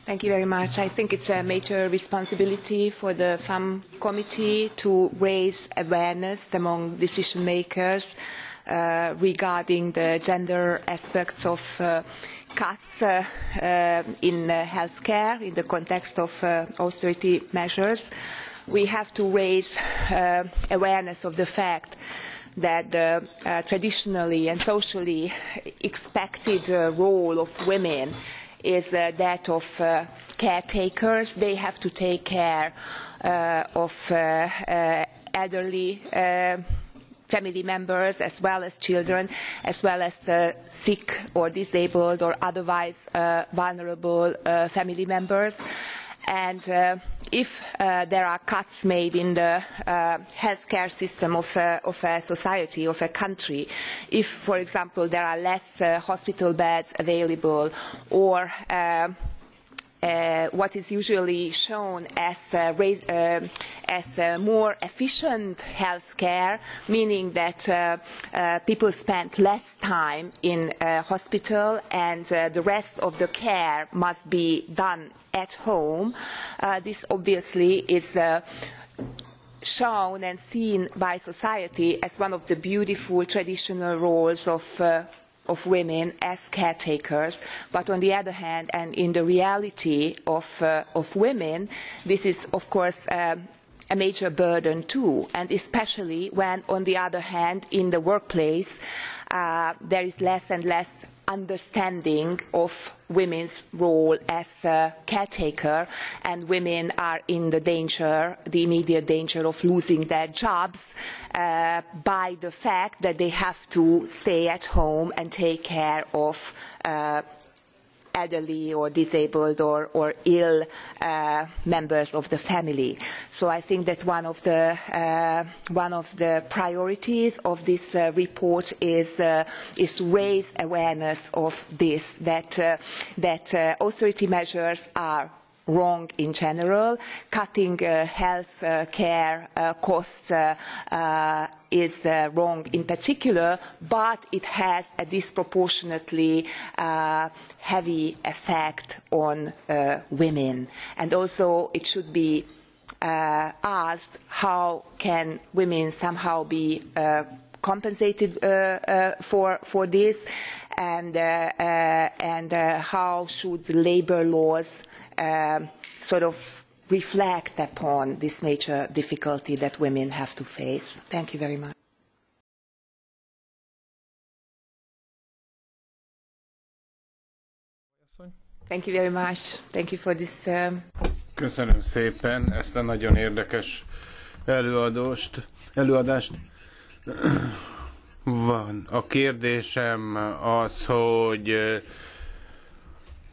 Thank you very much. I think it's a major responsibility for the FAM committee to raise awareness among decision makers regarding the gender aspects of cuts in healthcare in the context of austerity measures. We have to raise awareness of the fact that the traditionally and socially expected role of women is that of caretakers. They have to take care of elderly family members as well as children, as well as sick or disabled or otherwise vulnerable family members. And if there are cuts made in the healthcare system of a society, of a country, if, for example, there are less hospital beds available, or what is usually shown as more efficient healthcare, meaning that people spend less time in hospital and the rest of the care must be done at home. This obviously is shown and seen by society as one of the beautiful traditional roles of women as caretakers, but on the other hand, and in the reality of women, this is of course a major burden too, and especially when, on the other hand, in the workplace there is less and less understanding of women's role as a caretaker, and women are in the immediate danger of losing their jobs by the fact that they have to stay at home and take care of elderly or disabled or ill members of the family. So I think that one of the priorities of this report is to raise awareness of this, that austerity measures are wrong in general. Cutting health care costs is wrong in particular, but it has a disproportionately heavy effect on women. And also it should be asked, how can women somehow be compensated for this, and how should labour laws sort of reflect upon this major difficulty that women have to face. Thank you very much. Thank you very much. Thank you for this. Köszönöm szépen ezt a nagyon érdekes előadást. Van. A kérdésem az, hogy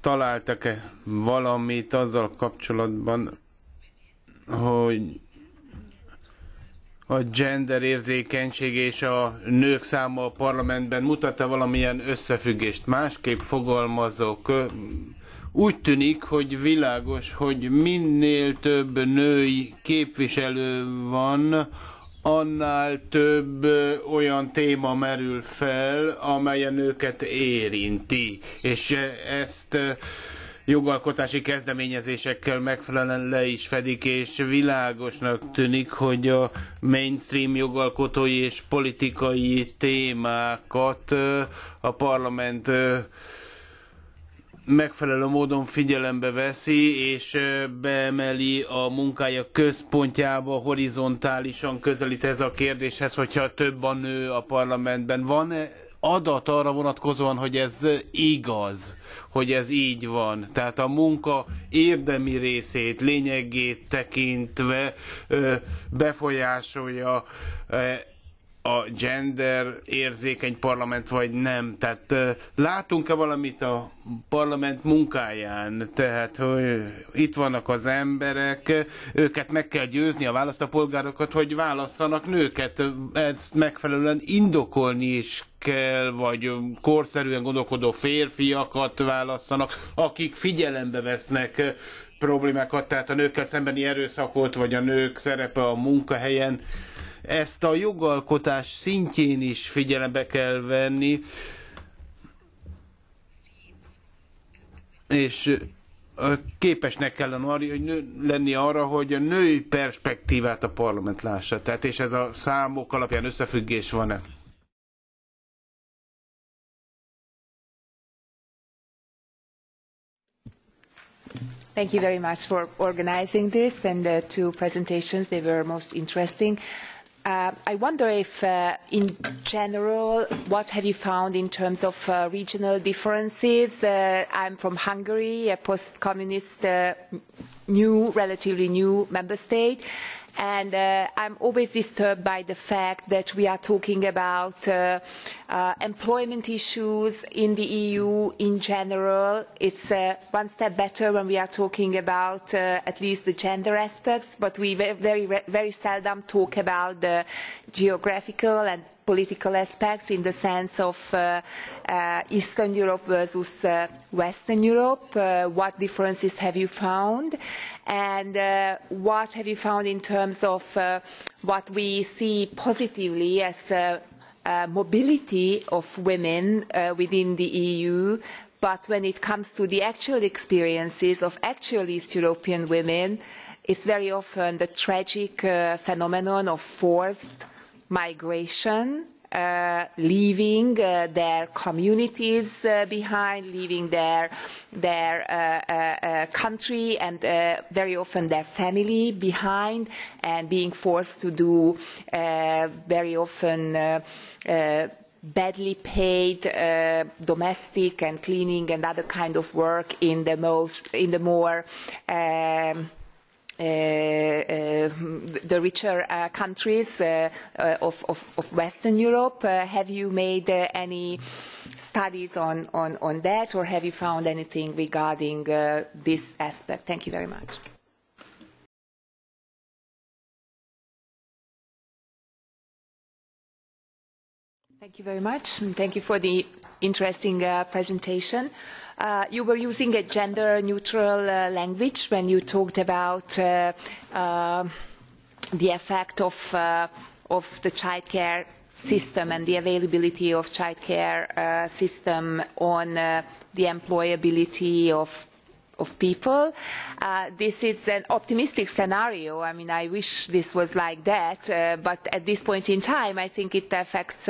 találtak-e valamit azzal kapcsolatban, hogy a gender érzékenység és a nők száma a parlamentben mutat-e valamilyen összefüggést? Másképp fogalmazok, úgy tűnik, hogy világos, hogy minél több női képviselő van, annál több olyan téma merül fel, amely a nőket érinti, és ezt jogalkotási kezdeményezésekkel megfelelően le is fedik, és világosnak tűnik, hogy a mainstream jogalkotói és politikai témákat a parlament megfelelő módon figyelembe veszi, és beemeli a munkája központjába, horizontálisan közelít ez a kérdéshez, hogyha több a nő a parlamentben. Van-e adat arra vonatkozóan, hogy ez igaz, hogy ez így van? Tehát a munka érdemi részét, lényegét tekintve befolyásolja a gender érzékeny parlament, vagy nem. Tehát látunk-e valamit a parlament munkáján? Tehát, hogy itt vannak az emberek, őket meg kell győzni, a választópolgárokat, hogy válasszanak nőket. Ezt megfelelően indokolni is kell, vagy korszerűen gondolkodó férfiakat válasszanak, akik figyelembe vesznek problémákat, tehát a nőkkel szembeni erőszakot, vagy a nők szerepe a munkahelyen. Ezt a jogalkotás szintjén is figyelembe kell venni, és képesnek kellene lenni arra, hogy a női perspektívát a parlament lássa. Tehát, és ez a számok alapján összefüggés van-e? Thank you very much for organizing this and the two presentations. They were most interesting. I wonder if, in general, what have you found in terms of regional differences? I'm from Hungary, a post-communist, relatively new member state. And I'm always disturbed by the fact that we are talking about employment issues in the EU in general. It's one step better when we are talking about at least the gender aspects, but we very seldom talk about the geographical and political aspects in the sense of Eastern Europe versus Western Europe. What differences have you found? And what have you found in terms of what we see positively as mobility of women within the EU, but when it comes to the actual experiences of actual East European women, it's very often the tragic phenomenon of forced migration, leaving their communities behind, leaving their country and very often their family behind, and being forced to do very often badly paid domestic and cleaning and other kind of work in the more the richer countries of Western Europe. Have you made any studies on that, or have you found anything regarding this aspect? Thank you very much. Thank you very much, and thank you for the interesting presentation. You were using a gender-neutral language when you talked about the effect of the childcare system and the availability of childcare system on the employability of people. This is an optimistic scenario. I mean, I wish this was like that, but at this point in time, I think it affects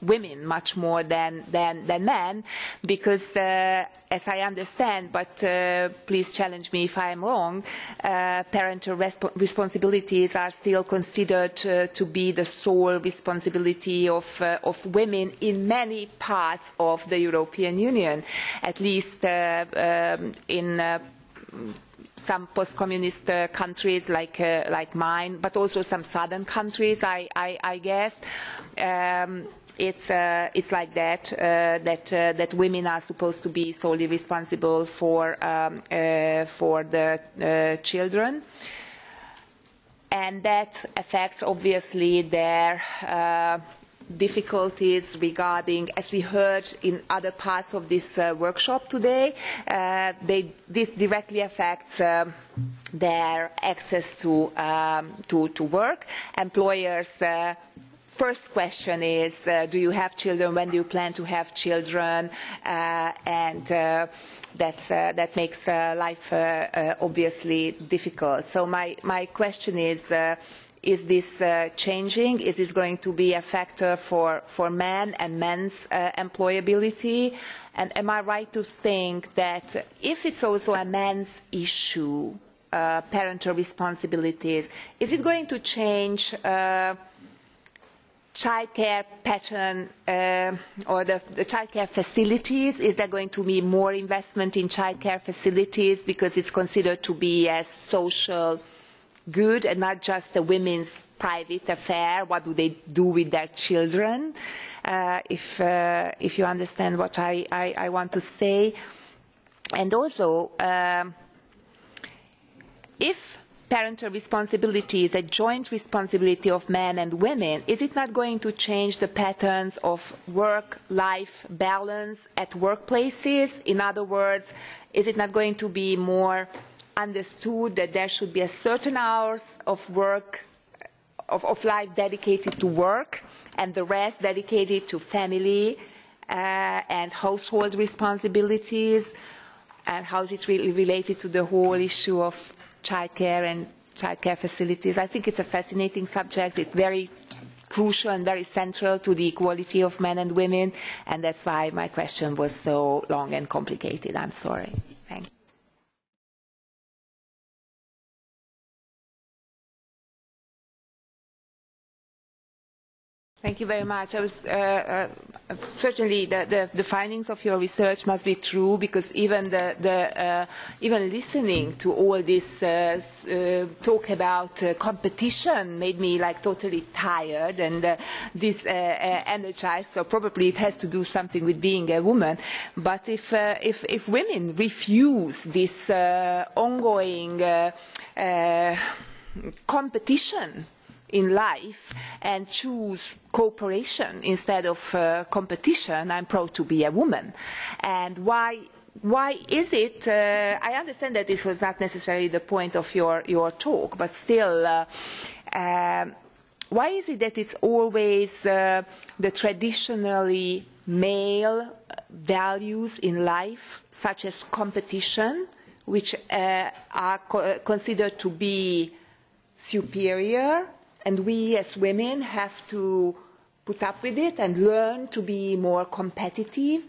women much more than men, because as I understand, but please challenge me if I am wrong, parental responsibilities are still considered to be the sole responsibility of women in many parts of the European Union, at least in some post-communist countries like mine, but also some southern countries, I guess. It's like that, that women are supposed to be solely responsible for the children, and that affects obviously their difficulties regarding, as we heard in other parts of this workshop today, this directly affects their access to work. Employers' first question is, do you have children? When do you plan to have children? And that makes life obviously difficult. So my question is this changing? Is this going to be a factor for men and men's employability? And am I right to think that if it's also a men's issue, parental responsibilities, is it going to change childcare pattern or the childcare facilities? Is there going to be more investment in childcare facilities because it's considered to be a social good and not just a women's private affair? What do they do with their children? If you understand what I want to say. And also, if parental responsibility is a joint responsibility of men and women, is it not going to change the patterns of work-life balance at workplaces? In other words, is it not going to be more understood that there should be a certain hours of work, of life dedicated to work, and the rest dedicated to family and household responsibilities? and how is it really related to the whole issue of childcare and childcare facilities. I think it's a fascinating subject. It's very crucial and very central to the equality of men and women, and that's why my question was so long and complicated. I'm sorry. Thank you. Thank you very much. I was certainly the findings of your research must be true, because even even listening to all this talk about competition made me like totally tired and energized. So probably it has to do something with being a woman. But if women refuse this ongoing competition in life and choose cooperation instead of competition, I'm proud to be a woman. And why is it, I understand that this was not necessarily the point of your talk, but still, why is it that it's always the traditionally male values in life, such as competition, which are considered to be superior, and we as women have to put up with it and learn to be more competitive,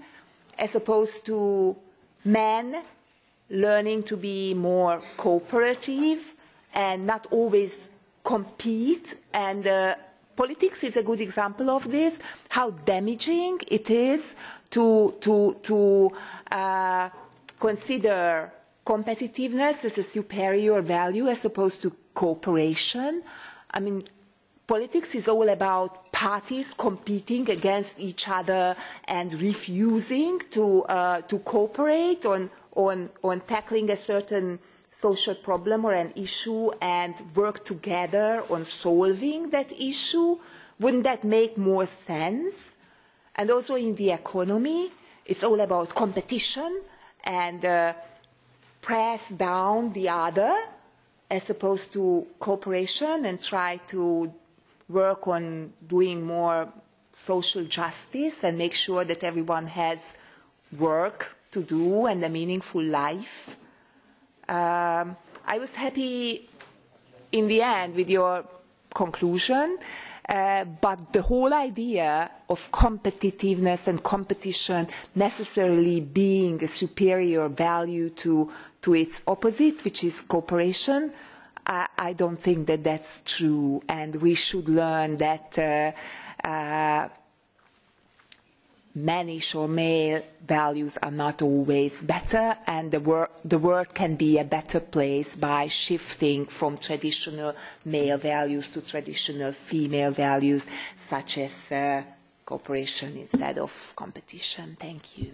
as opposed to men learning to be more cooperative and not always compete? And politics is a good example of this, how damaging it is to consider competitiveness as a superior value as opposed to cooperation. I mean, politics is all about parties competing against each other and refusing to cooperate on tackling a certain social problem or an issue and work together on solving that issue. Wouldn't that make more sense? And also in the economy, it's all about competition and press down the other, as opposed to cooperation and try to work on doing more social justice and make sure that everyone has work to do and a meaningful life. I was happy in the end with your conclusion, but the whole idea of competitiveness and competition necessarily being a superior value to its opposite, which is cooperation, I don't think that that's true, and we should learn that mannish or male values are not always better, and the world can be a better place by shifting from traditional male values to traditional female values, such as cooperation instead of competition. Thank you.